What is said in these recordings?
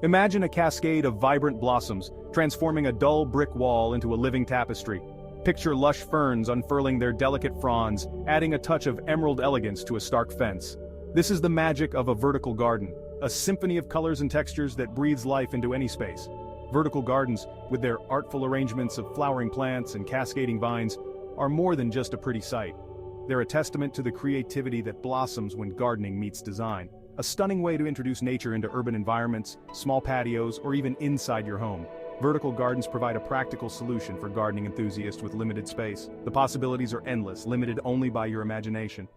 Imagine a cascade of vibrant blossoms, transforming a dull brick wall into a living tapestry. Picture lush ferns unfurling their delicate fronds, adding a touch of emerald elegance to a stark fence. This is the magic of a vertical garden, a symphony of colors and textures that breathes life into any space. Vertical gardens, with their artful arrangements of flowering plants and cascading vines, are more than just a pretty sight. They're a testament to the creativity that blossoms when gardening meets design. A stunning way to introduce nature into urban environments, small patios, or even inside your home. Vertical gardens provide a practical solution for gardening enthusiasts with limited space. The possibilities are endless, limited only by your imagination.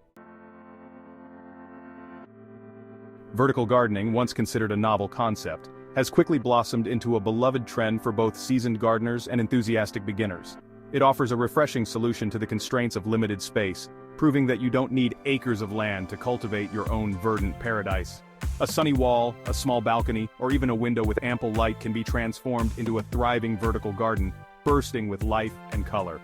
Vertical gardening, once considered a novel concept, has quickly blossomed into a beloved trend for both seasoned gardeners and enthusiastic beginners. It offers a refreshing solution to the constraints of limited space, proving that you don't need acres of land to cultivate your own verdant paradise. A sunny wall, a small balcony, or even a window with ample light can be transformed into a thriving vertical garden, bursting with life and color.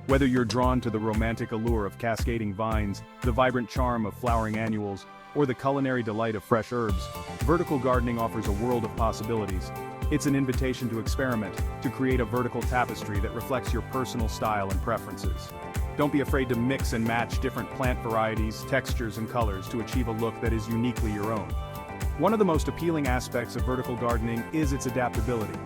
Whether you're drawn to the romantic allure of cascading vines, the vibrant charm of flowering annuals, or the culinary delight of fresh herbs, vertical gardening offers a world of possibilities. It's an invitation to experiment, to create a vertical tapestry that reflects your personal style and preferences. Don't be afraid to mix and match different plant varieties, textures, and colors to achieve a look that is uniquely your own. One of the most appealing aspects of vertical gardening is its adaptability.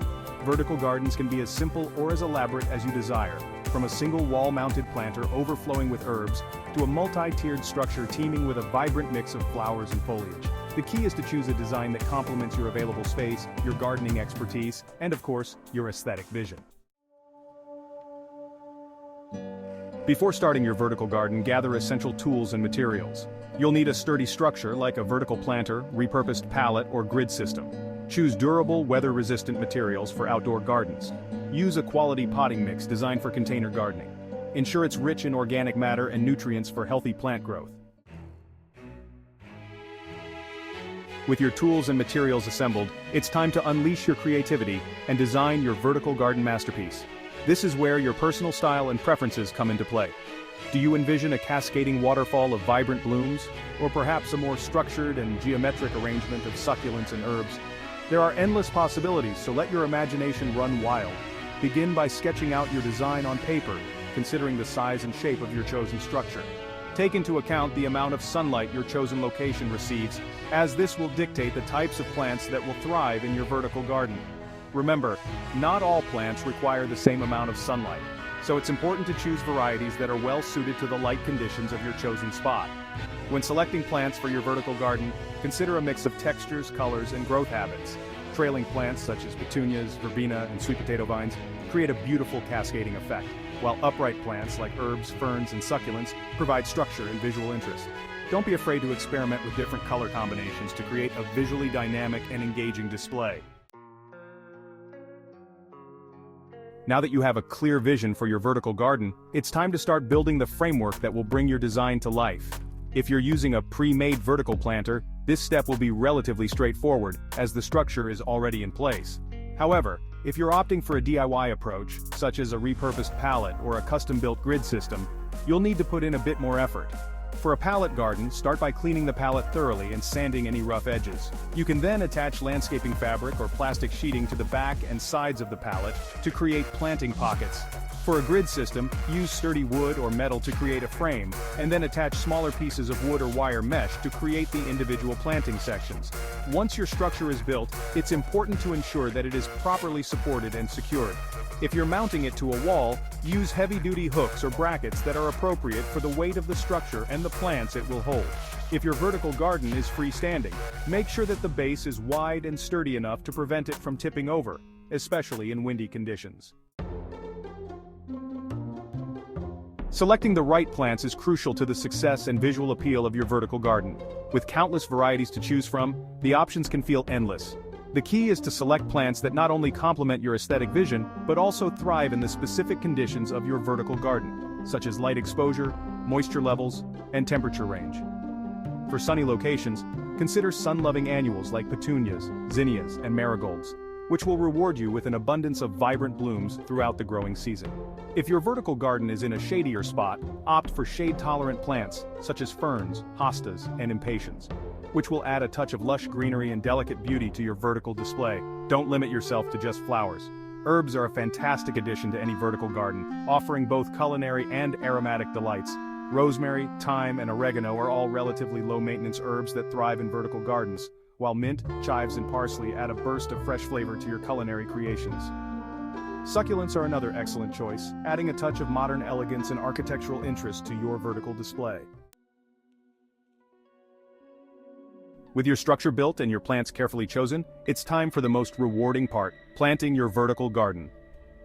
Vertical gardens can be as simple or as elaborate as you desire, from a single wall-mounted planter overflowing with herbs, to a multi-tiered structure teeming with a vibrant mix of flowers and foliage. The key is to choose a design that complements your available space, your gardening expertise, and of course, your aesthetic vision. Before starting your vertical garden, gather essential tools and materials. You'll need a sturdy structure like a vertical planter, repurposed pallet, or grid system. Choose durable, weather-resistant materials for outdoor gardens. Use a quality potting mix designed for container gardening. Ensure it's rich in organic matter and nutrients for healthy plant growth. With your tools and materials assembled, it's time to unleash your creativity and design your vertical garden masterpiece. This is where your personal style and preferences come into play. Do you envision a cascading waterfall of vibrant blooms, or perhaps a more structured and geometric arrangement of succulents and herbs? There are endless possibilities, so let your imagination run wild. Begin by sketching out your design on paper, considering the size and shape of your chosen structure. Take into account the amount of sunlight your chosen location receives, as this will dictate the types of plants that will thrive in your vertical garden. Remember, not all plants require the same amount of sunlight, so it's important to choose varieties that are well suited to the light conditions of your chosen spot. When selecting plants for your vertical garden, consider a mix of textures, colors, and growth habits. Trailing plants such as petunias, verbena, and sweet potato vines create a beautiful cascading effect, while upright plants like herbs, ferns, and succulents provide structure and visual interest. Don't be afraid to experiment with different color combinations to create a visually dynamic and engaging display. Now that you have a clear vision for your vertical garden, it's time to start building the framework that will bring your design to life. If you're using a pre-made vertical planter, this step will be relatively straightforward, as the structure is already in place. However, if you're opting for a DIY approach, such as a repurposed pallet or a custom-built grid system, you'll need to put in a bit more effort. For a pallet garden, start by cleaning the pallet thoroughly and sanding any rough edges. You can then attach landscaping fabric or plastic sheeting to the back and sides of the pallet to create planting pockets. For a grid system, use sturdy wood or metal to create a frame, and then attach smaller pieces of wood or wire mesh to create the individual planting sections. Once your structure is built, it's important to ensure that it is properly supported and secured. If you're mounting it to a wall, use heavy-duty hooks or brackets that are appropriate for the weight of the structure and the plants it will hold. If your vertical garden is freestanding, make sure that the base is wide and sturdy enough to prevent it from tipping over, especially in windy conditions. Selecting the right plants is crucial to the success and visual appeal of your vertical garden. With countless varieties to choose from, the options can feel endless. The key is to select plants that not only complement your aesthetic vision, but also thrive in the specific conditions of your vertical garden, such as light exposure, moisture levels, and temperature range. For sunny locations, consider sun-loving annuals like petunias, zinnias, and marigolds, which will reward you with an abundance of vibrant blooms throughout the growing season. If your vertical garden is in a shadier spot, opt for shade-tolerant plants, such as ferns, hostas, and impatiens. which will add a touch of lush greenery and delicate beauty to your vertical display. Don't limit yourself to just flowers. Herbs are a fantastic addition to any vertical garden, offering both culinary and aromatic delights. Rosemary, thyme, and oregano are all relatively low-maintenance herbs that thrive in vertical gardens, while mint, chives, and parsley add a burst of fresh flavor to your culinary creations. Succulents are another excellent choice, adding a touch of modern elegance and architectural interest to your vertical display. With your structure built and your plants carefully chosen, it's time for the most rewarding part, planting your vertical garden.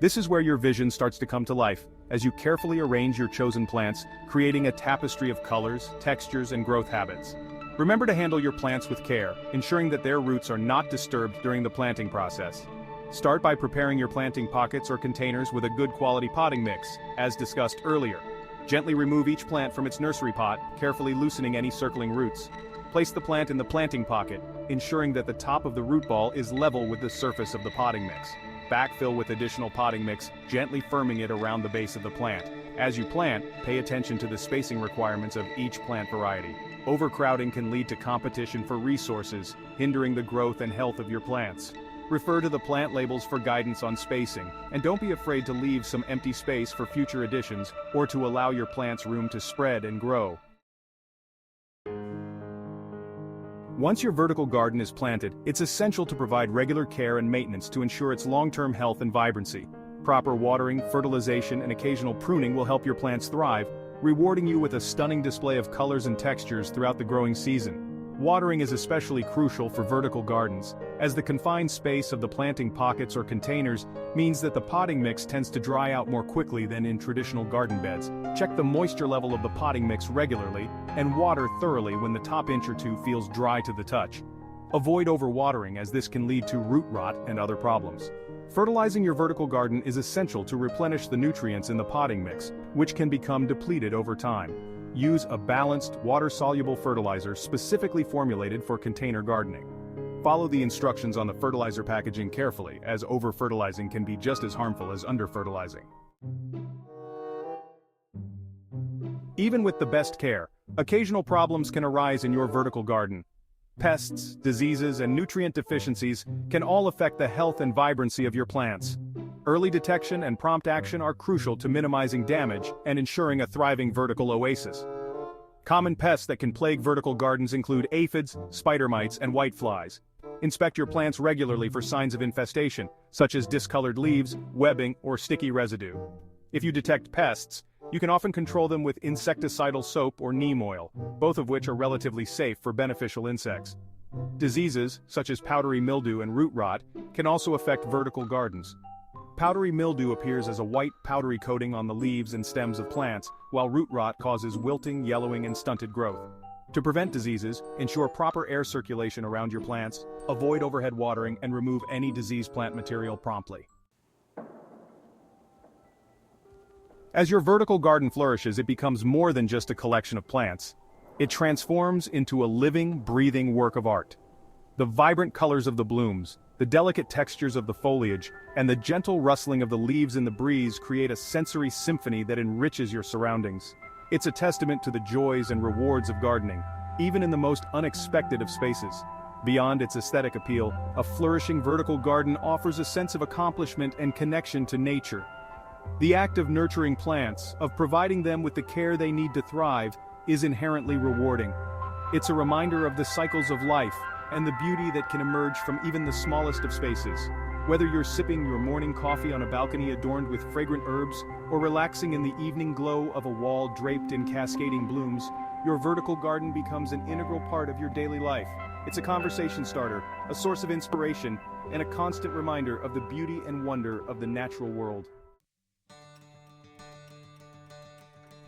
This is where your vision starts to come to life, as you carefully arrange your chosen plants, creating a tapestry of colors, textures, and growth habits. Remember to handle your plants with care, ensuring that their roots are not disturbed during the planting process. Start by preparing your planting pockets or containers with a good quality potting mix, as discussed earlier. Gently remove each plant from its nursery pot, carefully loosening any circling roots. Place the plant in the planting pocket, ensuring that the top of the root ball is level with the surface of the potting mix. Backfill with additional potting mix, gently firming it around the base of the plant. As you plant, pay attention to the spacing requirements of each plant variety. Overcrowding can lead to competition for resources, hindering the growth and health of your plants. Refer to the plant labels for guidance on spacing, and don't be afraid to leave some empty space for future additions or to allow your plants room to spread and grow. Once your vertical garden is planted, it's essential to provide regular care and maintenance to ensure its long-term health and vibrancy. Proper watering, fertilization, and occasional pruning will help your plants thrive, rewarding you with a stunning display of colors and textures throughout the growing season. Watering is especially crucial for vertical gardens, as the confined space of the planting pockets or containers means that the potting mix tends to dry out more quickly than in traditional garden beds. Check the moisture level of the potting mix regularly, and water thoroughly when the top inch or two feels dry to the touch. Avoid overwatering, as this can lead to root rot and other problems. Fertilizing your vertical garden is essential to replenish the nutrients in the potting mix, which can become depleted over time. Use a balanced, water-soluble fertilizer specifically formulated for container gardening. Follow the instructions on the fertilizer packaging carefully, as over-fertilizing can be just as harmful as under-fertilizing. Even with the best care, occasional problems can arise in your vertical garden. Pests, diseases, and nutrient deficiencies can all affect the health and vibrancy of your plants. Early detection and prompt action are crucial to minimizing damage and ensuring a thriving vertical oasis. Common pests that can plague vertical gardens include aphids, spider mites, and whiteflies. Inspect your plants regularly for signs of infestation, such as discolored leaves, webbing, or sticky residue. If you detect pests, you can often control them with insecticidal soap or neem oil, both of which are relatively safe for beneficial insects. Diseases, such as powdery mildew and root rot, can also affect vertical gardens. Powdery mildew appears as a white, powdery coating on the leaves and stems of plants, while root rot causes wilting, yellowing, and stunted growth. To prevent diseases, ensure proper air circulation around your plants, avoid overhead watering, and remove any diseased plant material promptly. As your vertical garden flourishes, it becomes more than just a collection of plants. It transforms into a living, breathing work of art. The vibrant colors of the blooms, the delicate textures of the foliage, and the gentle rustling of the leaves in the breeze create a sensory symphony that enriches your surroundings. It's a testament to the joys and rewards of gardening, even in the most unexpected of spaces. Beyond its aesthetic appeal, a flourishing vertical garden offers a sense of accomplishment and connection to nature. The act of nurturing plants, of providing them with the care they need to thrive, is inherently rewarding. It's a reminder of the cycles of life and the beauty that can emerge from even the smallest of spaces. Whether you're sipping your morning coffee on a balcony adorned with fragrant herbs, or relaxing in the evening glow of a wall draped in cascading blooms, your vertical garden becomes an integral part of your daily life. It's a conversation starter, a source of inspiration, and a constant reminder of the beauty and wonder of the natural world.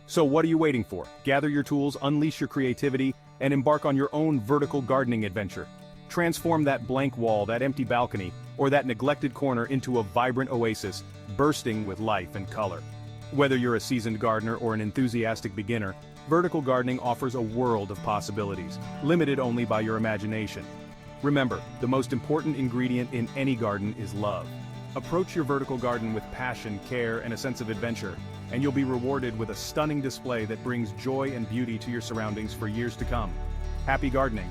So what are you waiting for? Gather your tools, unleash your creativity, and embark on your own vertical gardening adventure. Transform that blank wall, that empty balcony, or that neglected corner into a vibrant oasis, bursting with life and color. Whether you're a seasoned gardener or an enthusiastic beginner, vertical gardening offers a world of possibilities, limited only by your imagination. Remember, the most important ingredient in any garden is love. Approach your vertical garden with passion, care, and a sense of adventure, and you'll be rewarded with a stunning display that brings joy and beauty to your surroundings for years to come. Happy gardening!